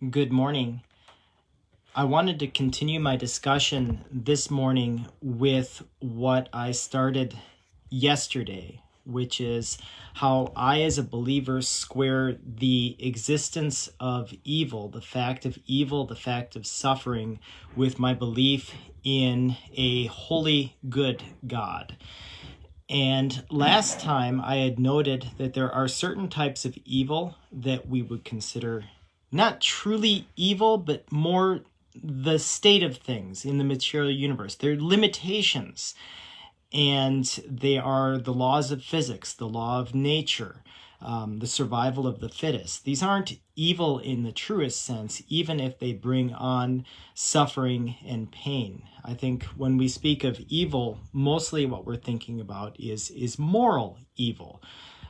Good morning. I wanted to continue my discussion this morning with what I started yesterday, which is how I, as a believer, square the existence of evil, the fact of suffering, with my belief in a holy, good God. And last time I had noted that there are certain types of evil that we would consider not truly evil, but more the state of things in the material universe. They're limitations, and they are the laws of physics, the law of nature, the survival of the fittest. These aren't evil in the truest sense, even if they bring on suffering and pain. I think when we speak of evil, mostly what we're thinking about is moral evil.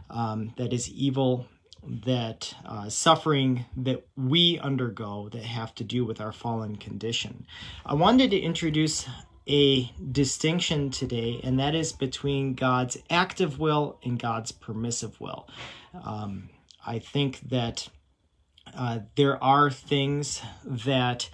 That is evil that suffering that we undergo that have to do with our fallen condition. I wanted to introduce a distinction today, and that is between God's active will and God's permissive will. I think that there are things that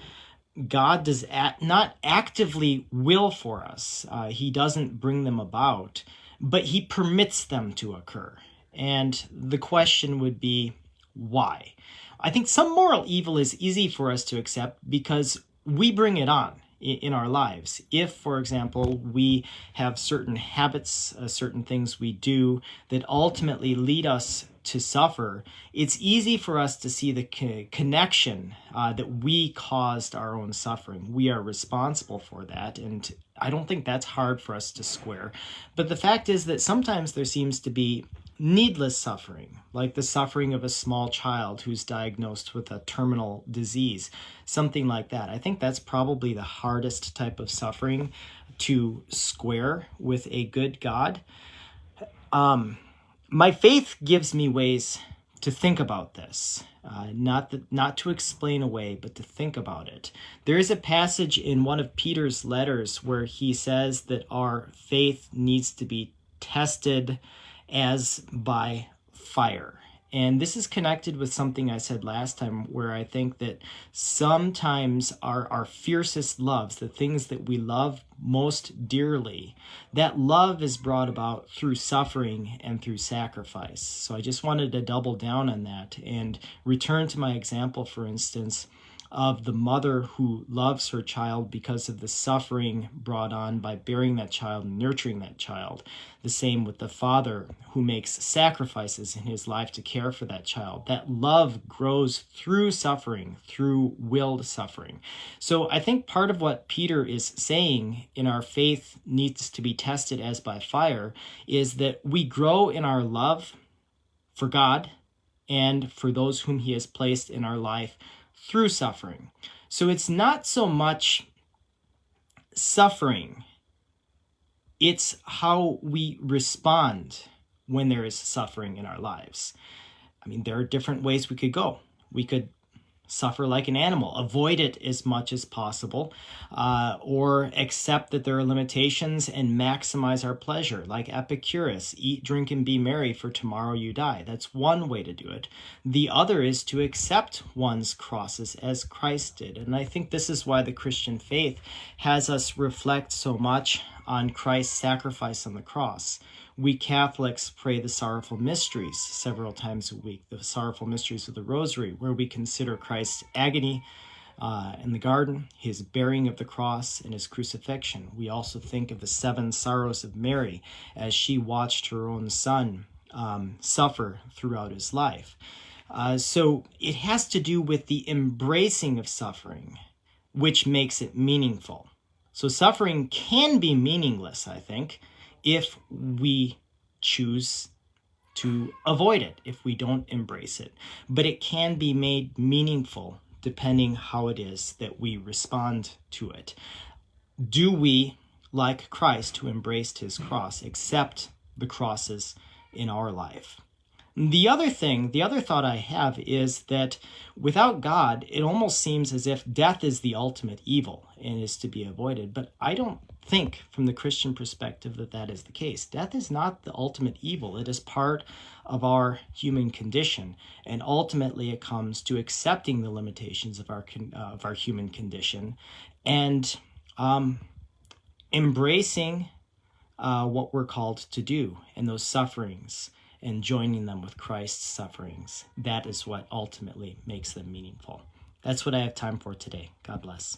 God does not actively will for us. He doesn't bring them about, but he permits them to occur. And the question would be, why? I think some moral evil is easy for us to accept because we bring it on in our lives. If, for example, we have certain habits, certain things we do that ultimately lead us to suffer, it's easy for us to see the connection that we caused our own suffering. We are responsible for that, and I don't think that's hard for us to square. But the fact is that sometimes there seems to be needless suffering, like the suffering of a small child who's diagnosed with a terminal disease, something like that. I think that's probably the hardest type of suffering to square with a good God. My faith gives me ways to think about this, not to explain away, but to think about it. There is a passage in one of Peter's letters where he says that our faith needs to be tested as by fire. And this is connected with something I said last time, where I think that sometimes our fiercest loves, the things that we love most dearly, that love is brought about through suffering and through sacrifice. So I just wanted to double down on that and return to my example, for instance, of the mother who loves her child because of the suffering brought on by bearing that child and nurturing that child. The same with the father who makes sacrifices in his life to care for that child. That love grows through suffering, through willed suffering. So I think part of what Peter is saying in our faith needs to be tested as by fire is that we grow in our love for God and for those whom he has placed in our life through suffering. So it's not so much suffering, it's how we respond when there is suffering in our lives. I mean, there are different ways we could go. We could suffer like an animal, avoid it as much as possible, or accept that there are limitations and maximize our pleasure, like Epicurus, eat, drink, and be merry, for tomorrow you die. That's one way to do it. The other is to accept one's crosses as Christ did. And I think this is why the Christian faith has us reflect so much on Christ's sacrifice on the cross. We Catholics pray the sorrowful mysteries several times a week, the sorrowful mysteries of the Rosary, where we consider Christ's agony in the garden, his bearing of the cross, and his crucifixion. We also think of the 7 sorrows of Mary as she watched her own son suffer throughout his life. So it has to do with the embracing of suffering, which makes it meaningful. So suffering can be meaningless, I think, if we choose to avoid it, if we don't embrace it. But it can be made meaningful depending how it is that we respond to it. Do we, like Christ who embraced his cross, accept the crosses in our life? The other thought I have is that without God, it almost seems as if death is the ultimate evil and is to be avoided. But I don't think from the Christian perspective that that is the case. Death is not the ultimate evil. It is part of our human condition. And ultimately it comes to accepting the limitations of our human condition and embracing what we're called to do in those sufferings and joining them with Christ's sufferings. That is what ultimately makes them meaningful. That's what I have time for today. God bless.